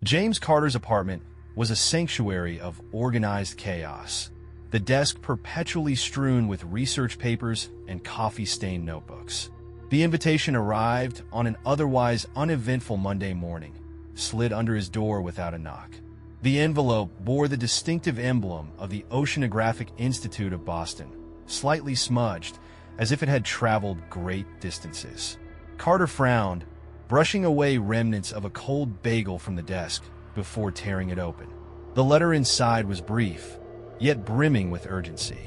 James Carter's apartment was a sanctuary of organized chaos, the desk perpetually strewn with research papers and coffee-stained notebooks. The invitation arrived on an otherwise uneventful Monday morning, slid under his door without a knock. The envelope bore the distinctive emblem of the Oceanographic Institute of Boston, slightly smudged, as if it had traveled great distances. Carter frowned, brushing away remnants of a cold bagel from the desk before tearing it open. The letter inside was brief, yet brimming with urgency.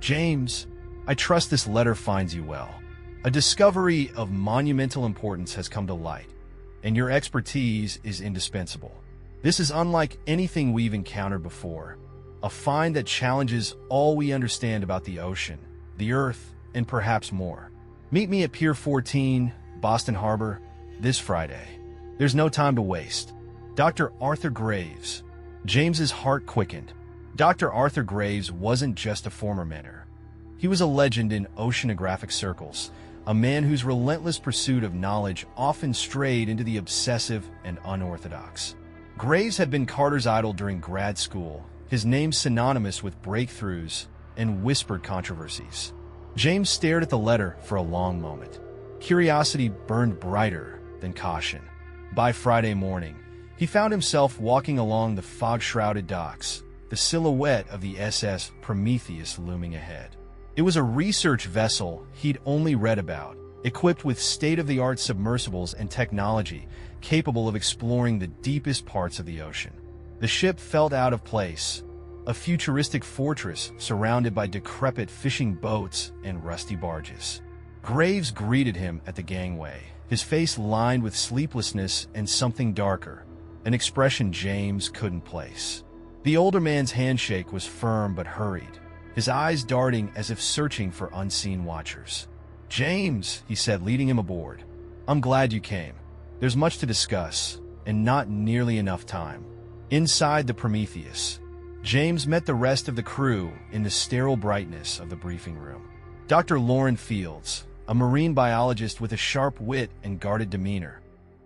"James, I trust this letter finds you well. A discovery of monumental importance has come to light, and your expertise is indispensable. This is unlike anything we've encountered before, a find that challenges all we understand about the ocean, the Earth, and perhaps more. Meet me at Pier 14, Boston Harbor, this Friday. There's no time to waste. Dr. Arthur Graves." James's heart quickened. Dr. Arthur Graves wasn't just a former mentor. He was a legend in oceanographic circles, a man whose relentless pursuit of knowledge often strayed into the obsessive and unorthodox. Graves had been Carter's idol during grad school, his name synonymous with breakthroughs and whispered controversies. James stared at the letter for a long moment. Curiosity burned brighter than caution. By Friday morning, he found himself walking along the fog-shrouded docks, the silhouette of the SS Prometheus looming ahead. It was a research vessel he'd only read about, equipped with state-of-the-art submersibles and technology capable of exploring the deepest parts of the ocean. The ship felt out of place, a futuristic fortress surrounded by decrepit fishing boats and rusty barges. Graves greeted him at the gangway, his face lined with sleeplessness and something darker, an expression James couldn't place. The older man's handshake was firm but hurried, his eyes darting as if searching for unseen watchers. "James," he said, leading him aboard, "I'm glad you came. There's much to discuss, and not nearly enough time." Inside the Prometheus, James met the rest of the crew in the sterile brightness of the briefing room. Dr. Lauren Fields, a marine biologist with a sharp wit and guarded demeanor,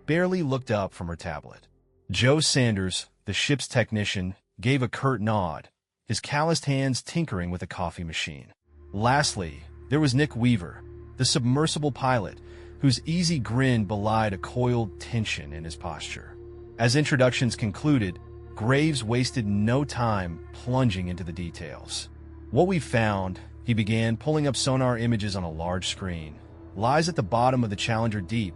barely looked up from her tablet. Joe Sanders, the ship's technician, gave a curt nod, his calloused hands tinkering with a coffee machine. Lastly, there was Nick Weaver, the submersible pilot, whose easy grin belied a coiled tension in his posture. As introductions concluded, Graves wasted no time plunging into the details. "What we found," he began, pulling up sonar images on a large screen, "lies at the bottom of the Challenger Deep,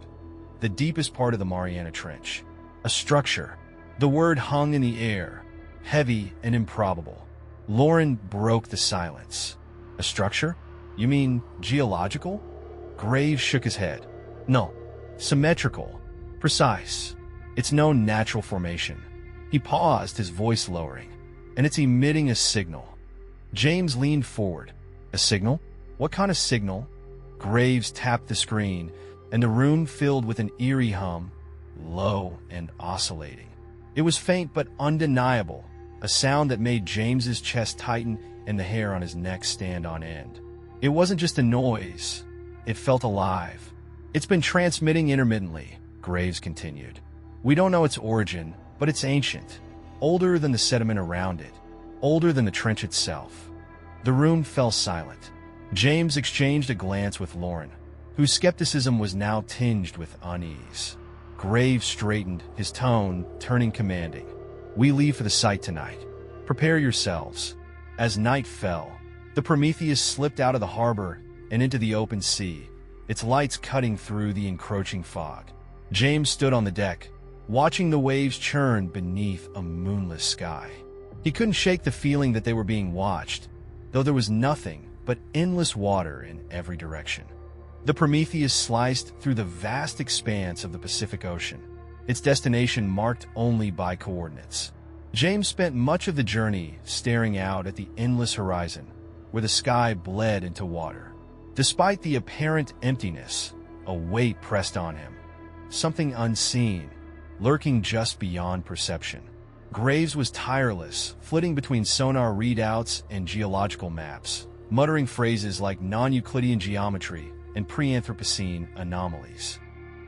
the deepest part of the Mariana Trench. A structure." The word hung in the air, heavy and improbable. Lauren broke the silence. "A structure? You mean geological?" Graves shook his head. "No. Symmetrical. Precise. It's no natural formation." He paused, his voice lowering. "And it's emitting a signal." James leaned forward. "A signal? What kind of signal?" Graves tapped the screen, and the room filled with an eerie hum, low and oscillating. It was faint but undeniable, a sound that made James's chest tighten and the hair on his neck stand on end. It wasn't just a noise. It felt alive. "It's been transmitting intermittently," Graves continued. "We don't know its origin, but it's ancient, older than the sediment around it, older than the trench itself." The room fell silent. James exchanged a glance with Lauren, whose skepticism was now tinged with unease. Graves straightened, his tone turning commanding. "We leave for the site tonight. Prepare yourselves." As night fell, the Prometheus slipped out of the harbor and into the open sea, its lights cutting through the encroaching fog. James stood on the deck, watching the waves churn beneath a moonless sky. He couldn't shake the feeling that they were being watched, though there was nothing but endless water in every direction. The Prometheus sliced through the vast expanse of the Pacific Ocean, its destination marked only by coordinates. James spent much of the journey staring out at the endless horizon, where the sky bled into water. Despite the apparent emptiness, a weight pressed on him, something unseen, lurking just beyond perception. Graves was tireless, flitting between sonar readouts and geological maps, muttering phrases like non-Euclidean geometry and pre-Anthropocene anomalies.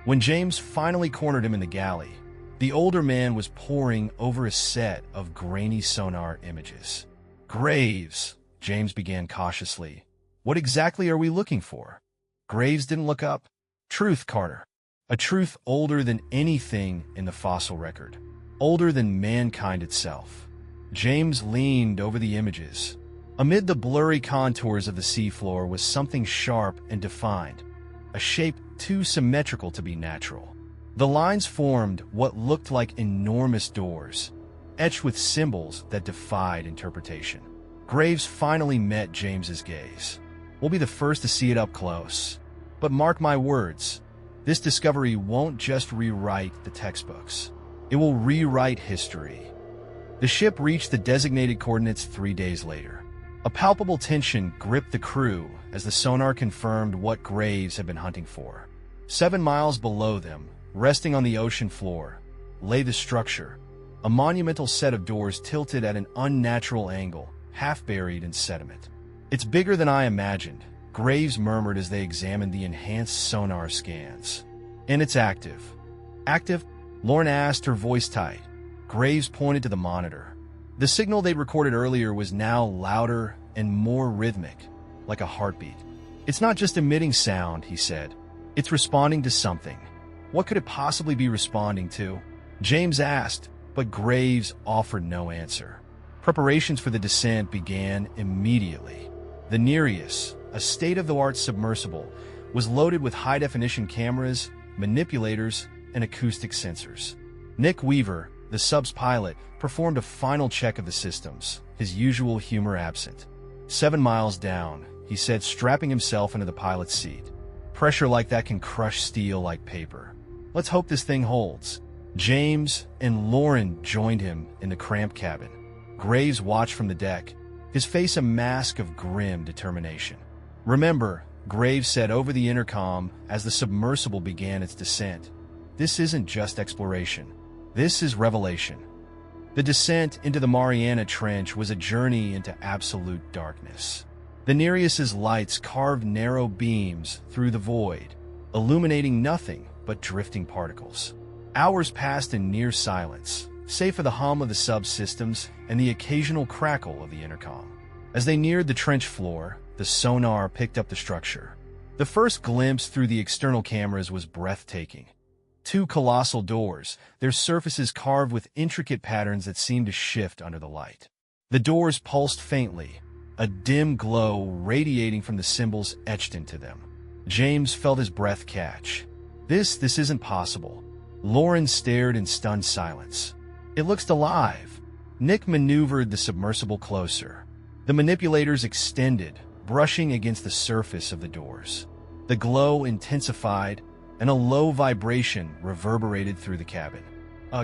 When James finally cornered him in the galley, The older man was poring over a set of grainy sonar images. "Graves," James began cautiously. "What exactly are we looking for?" Graves didn't look up. "Truth, Carter. A truth older than anything in the fossil record. Older than mankind itself." James leaned over the images. Amid the blurry contours of the seafloor was something sharp and defined, a shape too symmetrical to be natural. The lines formed what looked like enormous doors, etched with symbols that defied interpretation. Graves finally met James's gaze. "We'll be the first to see it up close. But mark my words, this discovery won't just rewrite the textbooks. It will rewrite history." The ship reached the designated coordinates 3 days later. A palpable tension gripped the crew as the sonar confirmed what Graves had been hunting for. 7 miles below them, resting on the ocean floor, lay the structure, a monumental set of doors tilted at an unnatural angle, half buried in sediment. "It's bigger than I imagined," Graves murmured as they examined the enhanced sonar scans. "And it's active." "Active?" Lauren asked, her voice tight. Graves pointed to the monitor. The signal they'd recorded earlier was now louder and more rhythmic, like a heartbeat. "It's not just emitting sound," he said. "It's responding to something." "What could it possibly be responding to?" James asked, but Graves offered no answer. Preparations for the descent began immediately. The Nereus, a state-of-the-art submersible, was loaded with high-definition cameras, manipulators, and acoustic sensors. Nick Weaver, the sub's pilot, performed a final check of the systems, his usual humor absent. 7 miles down, he said, strapping himself into the pilot's seat. "Pressure like that can crush steel like paper. Let's hope this thing holds." James and Lauren joined him in the cramped cabin. Graves watched from the deck, his face a mask of grim determination. "Remember," Graves said over the intercom as the submersible began its descent, "this isn't just exploration. This is revelation." The descent into the Mariana Trench was a journey into absolute darkness. The Nereus's lights carved narrow beams through the void, illuminating nothing but drifting particles. Hours passed in near silence, save for the hum of the subsystems and the occasional crackle of the intercom. As they neared the trench floor, the sonar picked up the structure. The first glimpse through the external cameras was breathtaking. 2 colossal doors, their surfaces carved with intricate patterns that seemed to shift under the light. The doors pulsed faintly, a dim glow radiating from the symbols etched into them. James felt his breath catch. This isn't possible." Lauren stared in stunned silence. "It looks alive." Nick maneuvered the submersible closer. The manipulators extended, brushing against the surface of the doors. The glow intensified, and a low vibration reverberated through the cabin.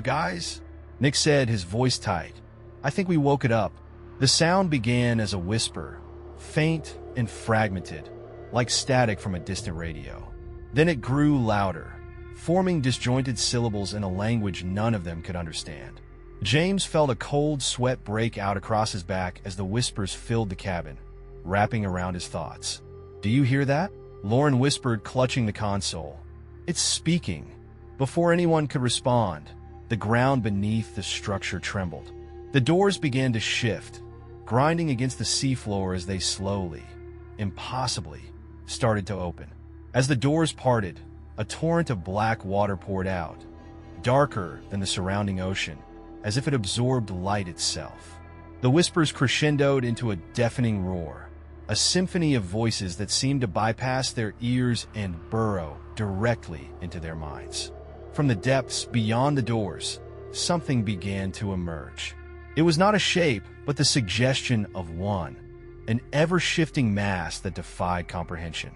Guys?" Nick said, his voice tight. "I think we woke it up." The sound began as a whisper, faint and fragmented, like static from a distant radio. Then it grew louder, forming disjointed syllables in a language none of them could understand. James felt a cold sweat break out across his back as the whispers filled the cabin, wrapping around his thoughts. "Do you hear that?" Lauren whispered, clutching the console. "It's speaking." Before anyone could respond, the ground beneath the structure trembled. The doors began to shift, grinding against the seafloor as they slowly, impossibly, started to open. As the doors parted, a torrent of black water poured out, darker than the surrounding ocean, as if it absorbed light itself. The whispers crescendoed into a deafening roar, a symphony of voices that seemed to bypass their ears and burrow directly into their minds. From the depths beyond the doors, something began to emerge. It was not a shape, but the suggestion of one, an ever-shifting mass that defied comprehension.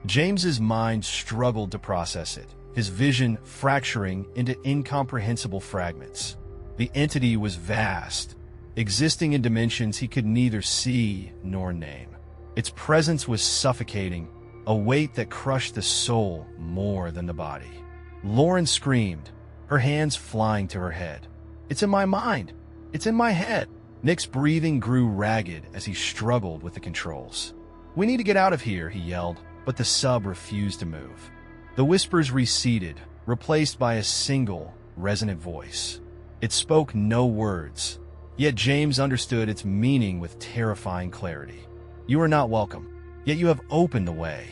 James's mind struggled to process it, his vision fracturing into incomprehensible fragments. The entity was vast, existing in dimensions he could neither see nor name. Its presence was suffocating, a weight that crushed the soul more than the body. Lauren screamed, her hands flying to her head. "It's in my mind! It's in my head!" Nick's breathing grew ragged as he struggled with the controls. "We need to get out of here," he yelled, but the sub refused to move. The whispers receded, replaced by a single, resonant voice. It spoke no words, yet James understood its meaning with terrifying clarity. "You are not welcome, yet you have opened the way."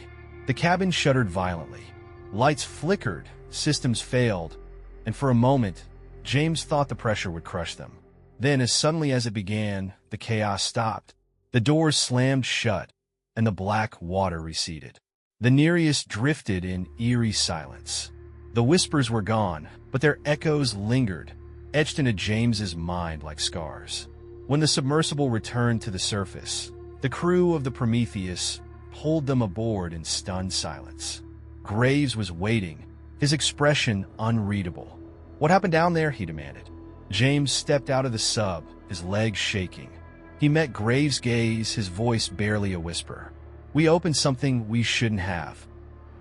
The cabin shuddered violently. Lights flickered, systems failed, and for a moment, James thought the pressure would crush them. Then, as suddenly as it began, the chaos stopped. The doors slammed shut, and the black water receded. The Nereus drifted in eerie silence. The whispers were gone, but their echoes lingered, etched into James's mind like scars. When the submersible returned to the surface, the crew of the Prometheus pulled them aboard in stunned silence. Graves was waiting, his expression unreadable. "What happened down there?" he demanded. James stepped out of the sub, his legs shaking. He met Graves' gaze, his voice barely a whisper. "We opened something we shouldn't have."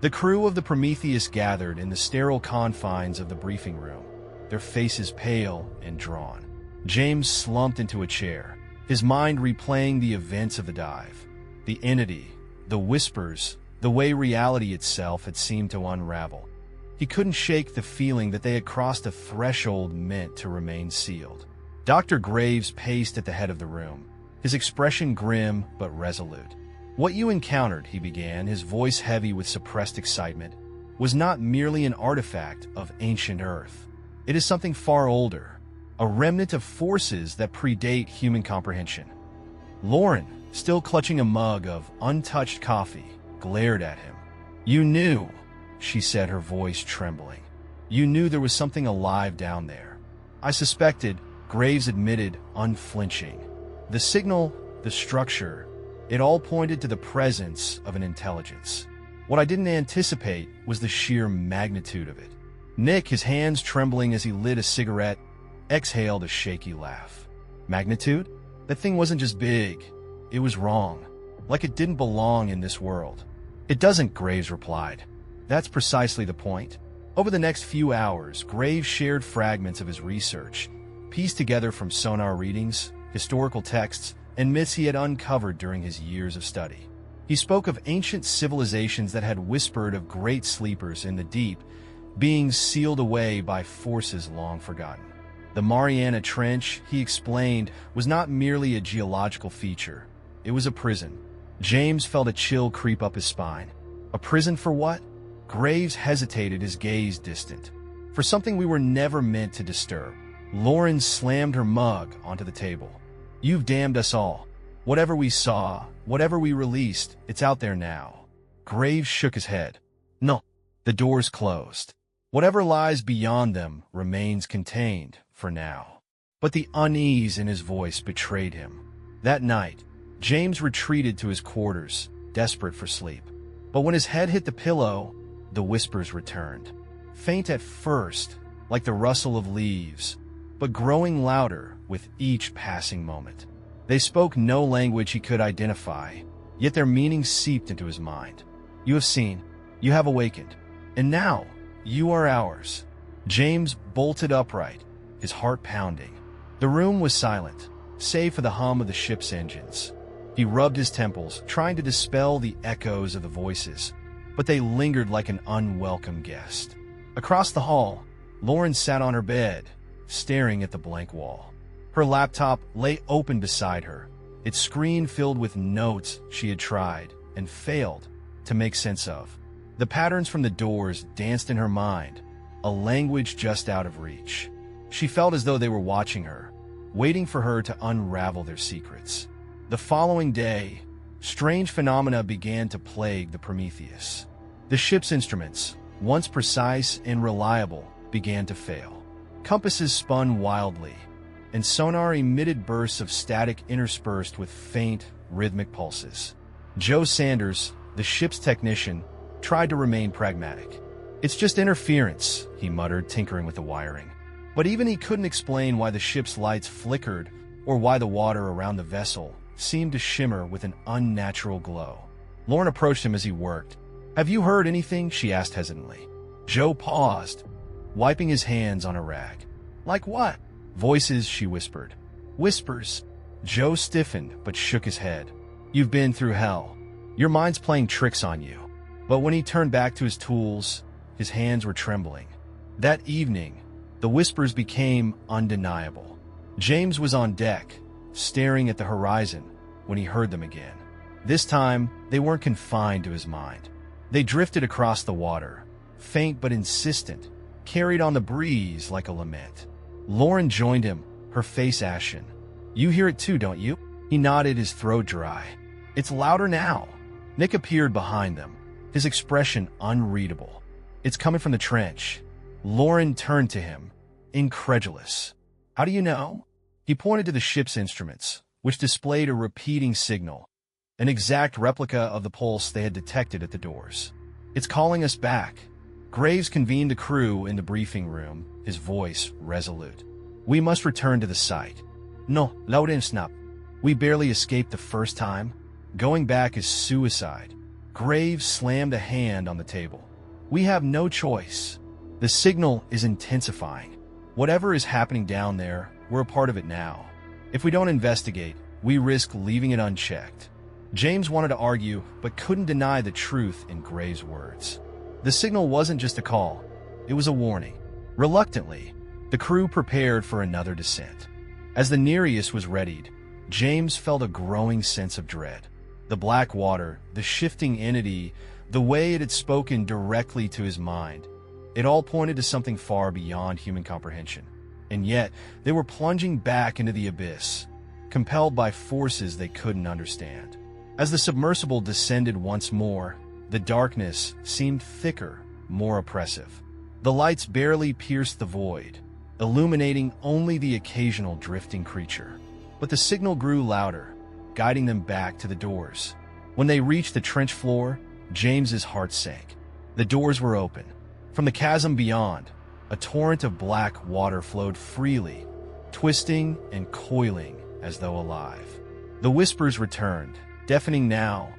The crew of the Prometheus gathered in the sterile confines of the briefing room, their faces pale and drawn. James slumped into a chair, his mind replaying the events of the dive. The entity, the whispers, the way reality itself had seemed to unravel. He couldn't shake the feeling that they had crossed a threshold meant to remain sealed. Dr. Graves paced at the head of the room, his expression grim but resolute. "What you encountered," he began, his voice heavy with suppressed excitement, "was not merely an artifact of ancient Earth. It is something far older, a remnant of forces that predate human comprehension." Lauren, still clutching a mug of untouched coffee, glared at him. "You knew," she said, her voice trembling. "You knew there was something alive down there." "I suspected," Graves admitted, unflinching. "The signal, the structure, it all pointed to the presence of an intelligence. What I didn't anticipate was the sheer magnitude of it." Nick, his hands trembling as he lit a cigarette, exhaled a shaky laugh. "Magnitude? That thing wasn't just big. It was wrong. Like it didn't belong in this world." "It doesn't," Graves replied. "That's precisely the point." Over the next few hours, Graves shared fragments of his research, pieced together from sonar readings, historical texts, and myths he had uncovered during his years of study. He spoke of ancient civilizations that had whispered of great sleepers in the deep, beings sealed away by forces long forgotten. The Mariana Trench, he explained, was not merely a geological feature. It was a prison. James felt a chill creep up his spine. A prison for what? Graves hesitated, his gaze distant. "For something we were never meant to disturb." Lauren slammed her mug onto the table. "You've damned us all. Whatever we saw, whatever we released, it's out there now." Graves shook his head. "No." The doors closed. Whatever lies beyond them remains contained for now. But the unease in his voice betrayed him. That night, James retreated to his quarters, desperate for sleep. But when his head hit the pillow, the whispers returned. Faint at first, like the rustle of leaves, but growing louder with each passing moment. They spoke no language he could identify, yet their meaning seeped into his mind. "You have seen, you have awakened, and now you are ours." James bolted upright, his heart pounding. The room was silent, save for the hum of the ship's engines. He rubbed his temples, trying to dispel the echoes of the voices, but they lingered like an unwelcome guest. Across the hall, Lauren sat on her bed, staring at the blank wall. Her laptop lay open beside her, its screen filled with notes she had tried and failed to make sense of. The patterns from the doors danced in her mind, a language just out of reach. She felt as though they were watching her, waiting for her to unravel their secrets. The following day, strange phenomena began to plague the Prometheus. The ship's instruments, once precise and reliable, began to fail. Compasses spun wildly, and sonar emitted bursts of static interspersed with faint, rhythmic pulses. Joe Sanders, the ship's technician, tried to remain pragmatic. "It's just interference," he muttered, tinkering with the wiring. But even he couldn't explain why the ship's lights flickered or why the water around the vessel seemed to shimmer with an unnatural glow. Lauren approached him as he worked. "Have you heard anything?" she asked hesitantly. Joe paused, wiping his hands on a rag. "Like what?" "Voices," she whispered. "Whispers." Joe stiffened but shook his head. "You've been through hell. Your mind's playing tricks on you." But when he turned back to his tools, his hands were trembling. That evening, The whispers became undeniable. James was on deck, staring at the horizon, when he heard them again. This time, they weren't confined to his mind. They drifted across the water, faint but insistent, carried on the breeze like a lament. Lauren joined him, her face ashen. "You hear it too, don't you?" He nodded, his throat dry. "It's louder now." Nick appeared behind them, his expression unreadable. "It's coming from the trench." Lauren turned to him, incredulous. "How do you know?" He pointed to the ship's instruments, which displayed a repeating signal, an exact replica of the pulse they had detected at the doors. "It's calling us back." Graves convened the crew in the briefing room, his voice resolute. "We must return to the site." "No, loud snap. We barely escaped the first time. Going back is suicide." Graves slammed a hand on the table. "We have no choice. The signal is intensifying. Whatever is happening down there, we're a part of it now. If we don't investigate, we risk leaving it unchecked." James wanted to argue, but couldn't deny the truth in Graves' words. The signal wasn't just a call, it was a warning. Reluctantly, the crew prepared for another descent. As the Nereus was readied, James felt a growing sense of dread. The black water, the shifting entity, the way it had spoken directly to his mind, it all pointed to something far beyond human comprehension. And yet, they were plunging back into the abyss, compelled by forces they couldn't understand. As the submersible descended once more, the darkness seemed thicker, more oppressive. The lights barely pierced the void, illuminating only the occasional drifting creature. But the signal grew louder, guiding them back to the doors. When they reached the trench floor, James's heart sank. The doors were open. From the chasm beyond, a torrent of black water flowed freely, twisting and coiling as though alive. The whispers returned, deafening now,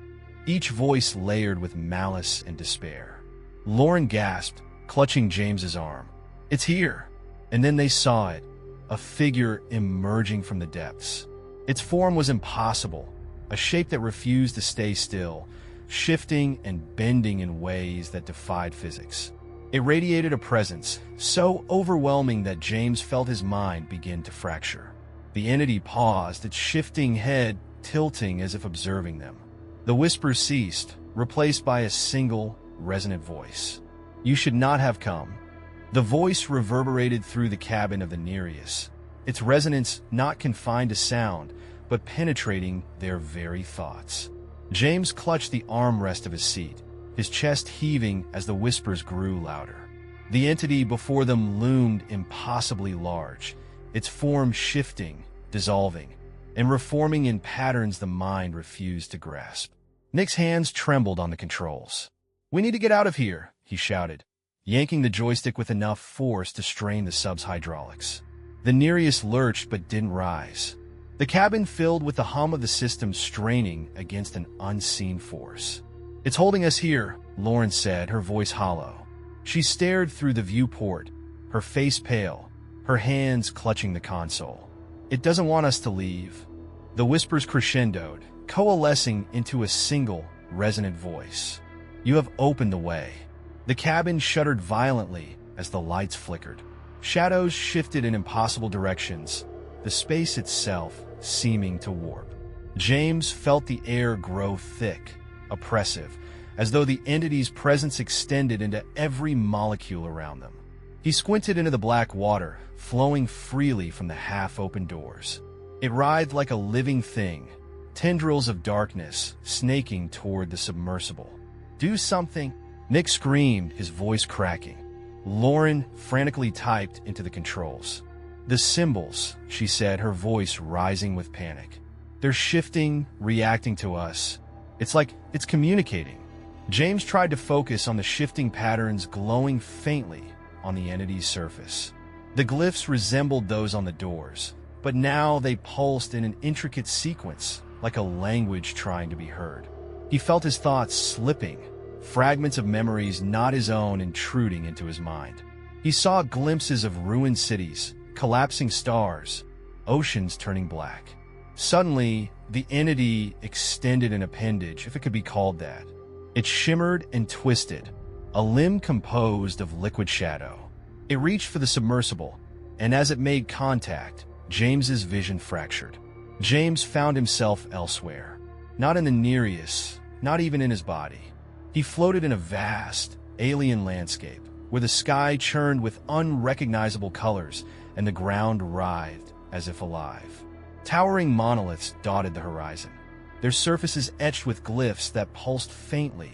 each voice layered with malice and despair. Lauren gasped, clutching James's arm. "It's here!" And then they saw it, a figure emerging from the depths. Its form was impossible, a shape that refused to stay still, shifting and bending in ways that defied physics. It radiated a presence so overwhelming that James felt his mind begin to fracture. The entity paused, its shifting head tilting as if observing them. The whispers ceased, replaced by a single, resonant voice. "You should not have come." The voice reverberated through the cabin of the Nereus, its resonance not confined to sound, but penetrating their very thoughts. James clutched the armrest of his seat, his chest heaving as the whispers grew louder. The entity before them loomed impossibly large, its form shifting, dissolving, and reforming in patterns the mind refused to grasp. Nick's hands trembled on the controls. "We need to get out of here," he shouted, yanking the joystick with enough force to strain the sub's hydraulics. The Nereus lurched but didn't rise. The cabin filled with the hum of the system straining against an unseen force. "It's holding us here," Lauren said, her voice hollow. She stared through the viewport, her face pale, her hands clutching the console. "It doesn't want us to leave." The whispers crescendoed, coalescing into a single, resonant voice. "You have opened the way." The cabin shuddered violently as the lights flickered. Shadows shifted in impossible directions, the space itself seeming to warp. James felt the air grow thick, oppressive, as though the entity's presence extended into every molecule around them. He squinted into the black water, flowing freely from the half-open doors. It writhed like a living thing, tendrils of darkness snaking toward the submersible. "Do something!" Nick screamed, his voice cracking. Lauren frantically typed into the controls. "The symbols," she said, her voice rising with panic. "They're shifting, reacting to us. It's like it's communicating." James tried to focus on the shifting patterns glowing faintly on the entity's surface. The glyphs resembled those on the doors, but now they pulsed in an intricate sequence, like a language trying to be heard. He felt his thoughts slipping, fragments of memories not his own intruding into his mind. He saw glimpses of ruined cities, collapsing stars, oceans turning black. Suddenly, the entity extended an appendage, if it could be called that. It shimmered and twisted, a limb composed of liquid shadow. It reached for the submersible, and as it made contact, James's vision fractured. James found himself elsewhere. Not in the Nereus, not even in his body. He floated in a vast, alien landscape, where the sky churned with unrecognizable colors and the ground writhed as if alive. Towering monoliths dotted the horizon, their surfaces etched with glyphs that pulsed faintly,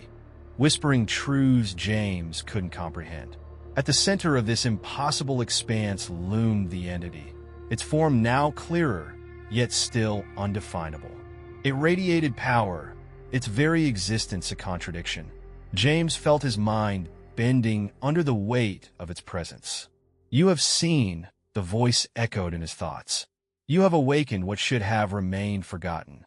whispering truths James couldn't comprehend. At the center of this impossible expanse loomed the entity, its form now clearer, yet still undefinable. It radiated power, its very existence a contradiction. James felt his mind bending under the weight of its presence. "You have seen," the voice echoed in his thoughts. "You have awakened what should have remained forgotten."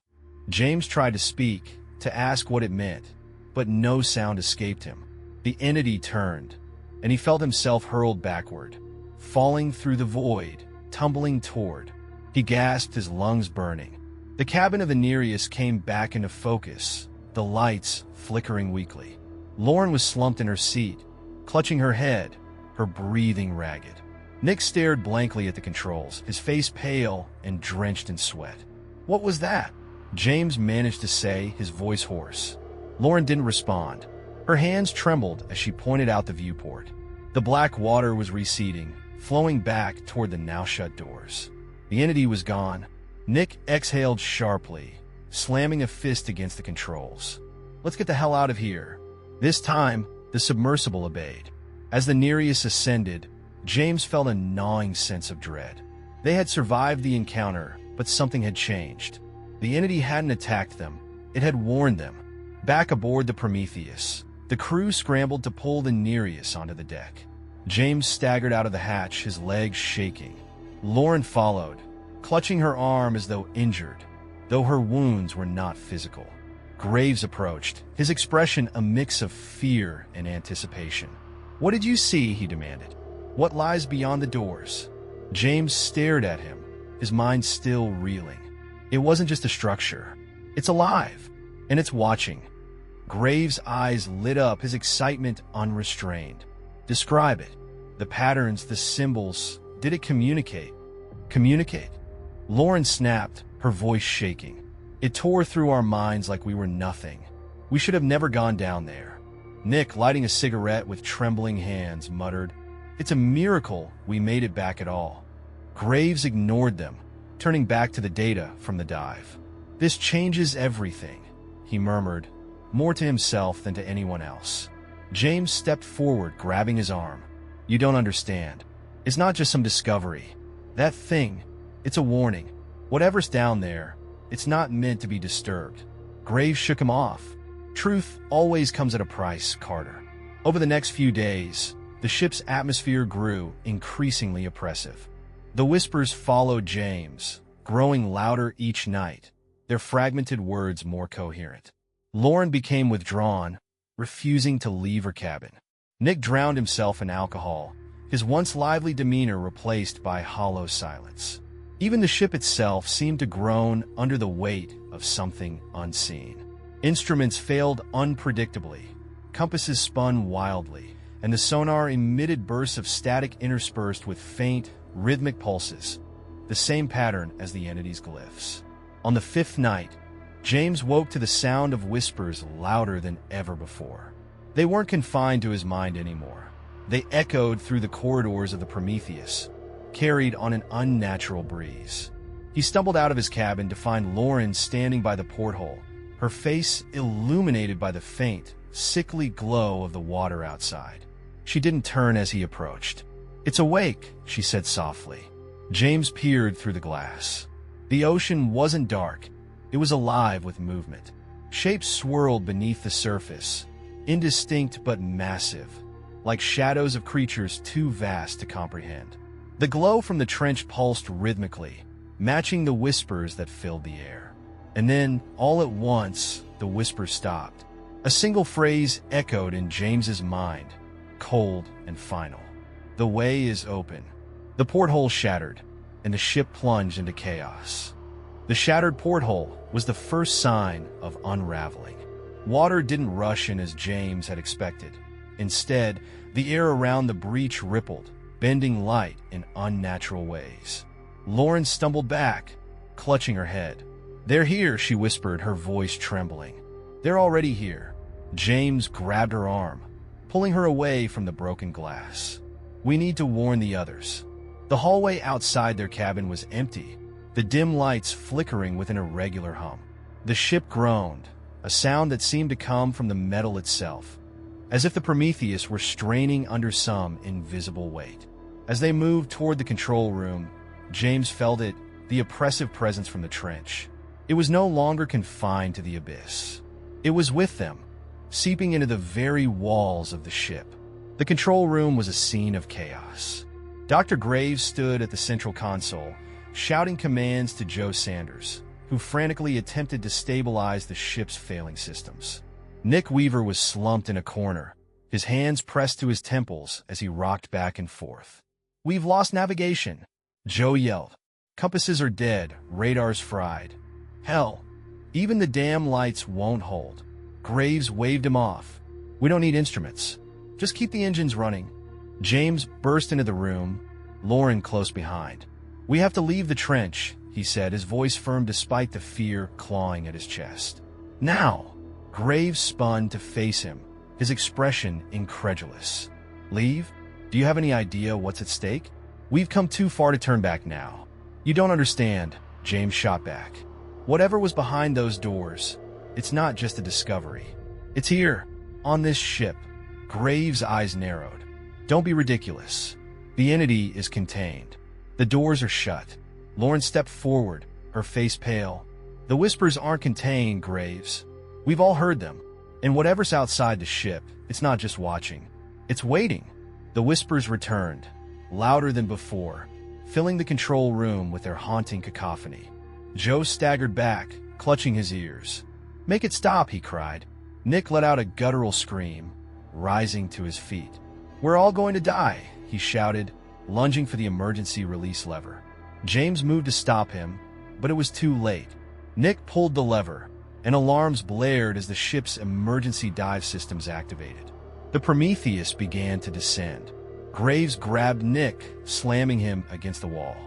James tried to speak, to ask what it meant, but no sound escaped him. The entity turned, and he felt himself hurled backward, falling through the void, tumbling toward. He gasped, his lungs burning. The cabin of the Nereus came back into focus, the lights flickering weakly. Lauren was slumped in her seat, clutching her head, her breathing ragged. Nick stared blankly at the controls, his face pale and drenched in sweat. "What was that?" James managed to say, his voice hoarse. Lauren didn't respond. Her hands trembled as she pointed out the viewport. The black water was receding, flowing back toward the now-shut doors. The entity was gone. Nick exhaled sharply, slamming a fist against the controls. "Let's get the hell out of here." This time, the submersible obeyed. As the Nereus ascended, James felt a gnawing sense of dread. They had survived the encounter, but something had changed. The entity hadn't attacked them. It had warned them. Back aboard the Prometheus, the crew scrambled to pull the Nereus onto the deck. James staggered out of the hatch, his legs shaking. Lauren followed, clutching her arm as though injured, though her wounds were not physical. Graves approached, his expression a mix of fear and anticipation. "What did you see?" he demanded. "What lies beyond the doors?" James stared at him, his mind still reeling. "It wasn't just a structure. It's alive, and it's watching." Graves' eyes lit up, his excitement unrestrained. "Describe it. The patterns, the symbols. Did it communicate?" "Communicate?" Lauren snapped, her voice shaking. "It tore through our minds like we were nothing. We should have never gone down there." Nick, lighting a cigarette with trembling hands, muttered, "It's a miracle we made it back at all." Graves ignored them, turning back to the data from the dive. "This changes everything," he murmured, more to himself than to anyone else. James stepped forward, grabbing his arm. "You don't understand. It's not just some discovery. That thing, it's a warning. Whatever's down there, it's not meant to be disturbed." Graves shook him off. "Truth always comes at a price, Carter." Over the next few days, the ship's atmosphere grew increasingly oppressive. The whispers followed James, growing louder each night, their fragmented words more coherent. Lauren became withdrawn, refusing to leave her cabin. Nick drowned himself in alcohol, his once lively demeanor replaced by hollow silence. Even the ship itself seemed to groan under the weight of something unseen. Instruments failed unpredictably, compasses spun wildly, and the sonar emitted bursts of static interspersed with faint, rhythmic pulses, the same pattern as the entity's glyphs. On the fifth night, James woke to the sound of whispers louder than ever before. They weren't confined to his mind anymore. They echoed through the corridors of the Prometheus, carried on an unnatural breeze. He stumbled out of his cabin to find Lauren standing by the porthole, her face illuminated by the faint, sickly glow of the water outside. She didn't turn as he approached. "It's awake," she said softly. James peered through the glass. The ocean wasn't dark. It was alive with movement. Shapes swirled beneath the surface, indistinct but massive, like shadows of creatures too vast to comprehend. The glow from the trench pulsed rhythmically, matching the whispers that filled the air. And then, all at once, the whisper stopped. A single phrase echoed in James's mind, cold and final. "The way is open." The porthole shattered, and the ship plunged into chaos. The shattered porthole was the first sign of unraveling. Water didn't rush in as James had expected. Instead, the air around the breach rippled, bending light in unnatural ways. Lauren stumbled back, clutching her head. "They're here," she whispered, her voice trembling. "They're already here." James grabbed her arm, pulling her away from the broken glass. "We need to warn the others." The hallway outside their cabin was empty, the dim lights flickering with an irregular hum. The ship groaned, a sound that seemed to come from the metal itself, as if the Prometheus were straining under some invisible weight. As they moved toward the control room, James felt it, the oppressive presence from the trench. It was no longer confined to the abyss. It was with them, seeping into the very walls of the ship. The control room was a scene of chaos. Dr. Graves stood at the central console, shouting commands to Joe Sanders, who frantically attempted to stabilize the ship's failing systems. Nick Weaver was slumped in a corner, his hands pressed to his temples as he rocked back and forth. "We've lost navigation," Joe yelled. "Compasses are dead, radars fried. Hell, even the damn lights won't hold." Graves waved him off. "We don't need instruments. Just keep the engines running." James burst into the room, Lauren close behind. "We have to leave the trench," he said, his voice firm despite the fear clawing at his chest. "Now!" Graves spun to face him, his expression incredulous. "Leave? Do you have any idea what's at stake? We've come too far to turn back now." "You don't understand," James shot back. "Whatever was behind those doors, it's not just a discovery. It's here, on this ship." Graves' eyes narrowed. "Don't be ridiculous. The entity is contained. The doors are shut." Lauren stepped forward, her face pale. "The whispers aren't contained, Graves. We've all heard them. And whatever's outside the ship, it's not just watching. It's waiting." The whispers returned, louder than before, filling the control room with their haunting cacophony. Joe staggered back, clutching his ears. "Make it stop," he cried. Nick let out a guttural scream, rising to his feet. "We're all going to die," he shouted, lunging for the emergency release lever. James moved to stop him, but it was too late. Nick pulled the lever, and alarms blared as the ship's emergency dive systems activated. The Prometheus began to descend. Graves grabbed Nick, slamming him against the wall.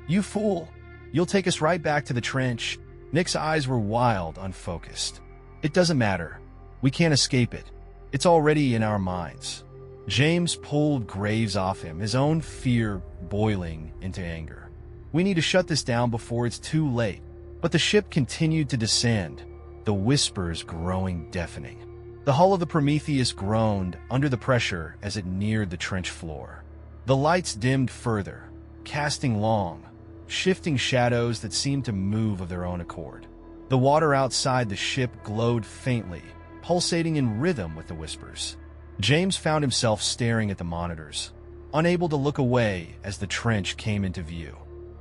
"You fool! You'll take us right back to the trench." Nick's eyes were wild, unfocused. "It doesn't matter. We can't escape it. It's already in our minds." James pulled Graves off him, his own fear boiling into anger. "We need to shut this down before it's too late." But the ship continued to descend, the whispers growing deafening. The hull of the Prometheus groaned under the pressure as it neared the trench floor. The lights dimmed further, casting long, shifting shadows that seemed to move of their own accord. The water outside the ship glowed faintly, pulsating in rhythm with the whispers. James found himself staring at the monitors, unable to look away as the trench came into view.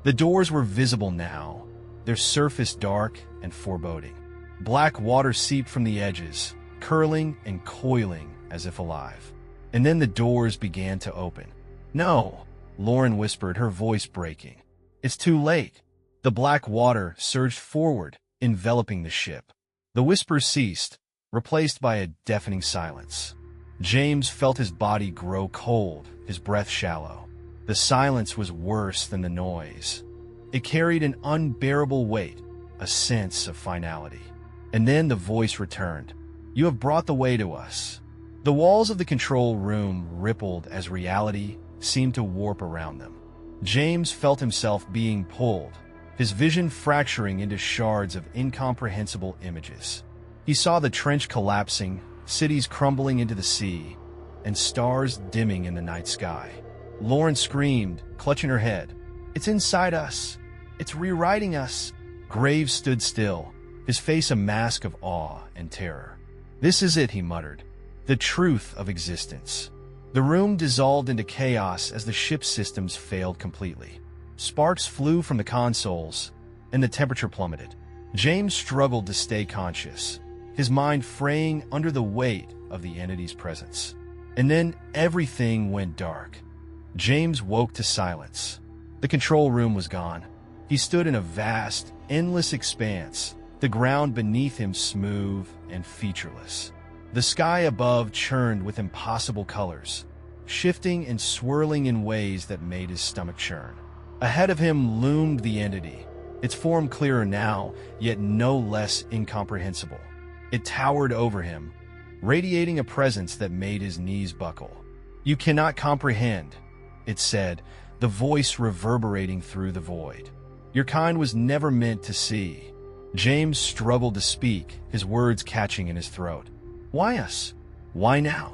The doors were visible now, their surface dark and foreboding. Black water seeped from the edges, curling and coiling as if alive. And then the doors began to open. "No," Lauren whispered, her voice breaking. "It's too late." The black water surged forward, enveloping the ship. The whispers ceased, replaced by a deafening silence. James felt his body grow cold, his breath shallow. The silence was worse than the noise. It carried an unbearable weight, a sense of finality. And then the voice returned. "You have brought the way to us." The walls of the control room rippled as reality seemed to warp around them. James felt himself being pulled, his vision fracturing into shards of incomprehensible images. He saw the trench collapsing, cities crumbling into the sea, and stars dimming in the night sky. Lauren screamed, clutching her head. "It's inside us! It's rewriting us!" Graves stood still, his face a mask of awe and terror. "This is it," he muttered. "The truth of existence." The room dissolved into chaos as the ship's systems failed completely. Sparks flew from the consoles, and the temperature plummeted. James struggled to stay conscious, his mind fraying under the weight of the entity's presence. And then everything went dark. James woke to silence. The control room was gone. He stood in a vast, endless expanse, the ground beneath him smooth and featureless. The sky above churned with impossible colors, shifting and swirling in ways that made his stomach churn. Ahead of him loomed the entity, its form clearer now, yet no less incomprehensible. It towered over him, radiating a presence that made his knees buckle. "You cannot comprehend," it said, the voice reverberating through the void. "Your kind was never meant to see." James struggled to speak, his words catching in his throat. "Why us? Why now?"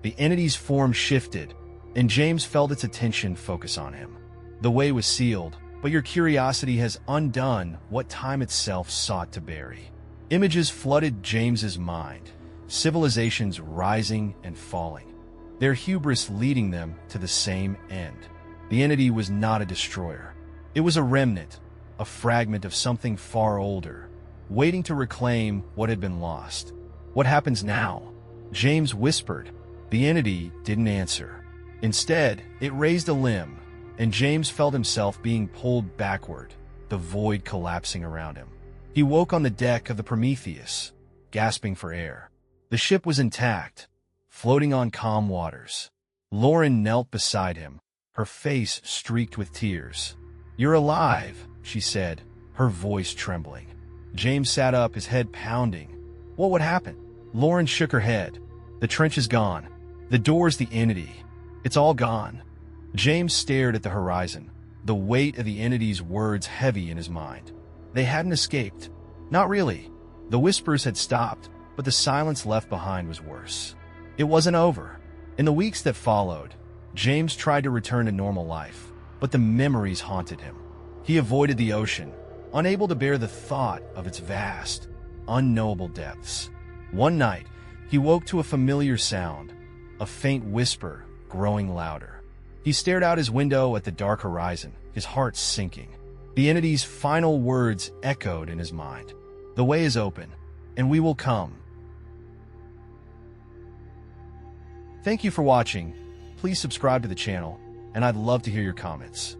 The entity's form shifted, and James felt its attention focus on him. "The way was sealed, but your curiosity has undone what time itself sought to bury." Images flooded James's mind, civilizations rising and falling, their hubris leading them to the same end. The entity was not a destroyer. It was a remnant, a fragment of something far older, waiting to reclaim what had been lost. "What happens now?" James whispered. The entity didn't answer. Instead, it raised a limb, and James felt himself being pulled backward, the void collapsing around him. He woke on the deck of the Prometheus, gasping for air. The ship was intact, floating on calm waters. Lauren knelt beside him, her face streaked with tears. "You're alive," she said, her voice trembling. James sat up, his head pounding. "What would happen?" Lauren shook her head. "The trench is gone. The door's the entity. It's all gone." James stared at the horizon, the weight of the entity's words heavy in his mind. They hadn't escaped. Not really. The whispers had stopped, but the silence left behind was worse. It wasn't over. In the weeks that followed, James tried to return to normal life, but the memories haunted him. He avoided the ocean, unable to bear the thought of its vast, unknowable depths. One night, he woke to a familiar sound, a faint whisper growing louder. He stared out his window at the dark horizon, his heart sinking. The entity's final words echoed in his mind. "The way is open, and we will come." Thank you for watching. Please subscribe to the channel, and I'd love to hear your comments.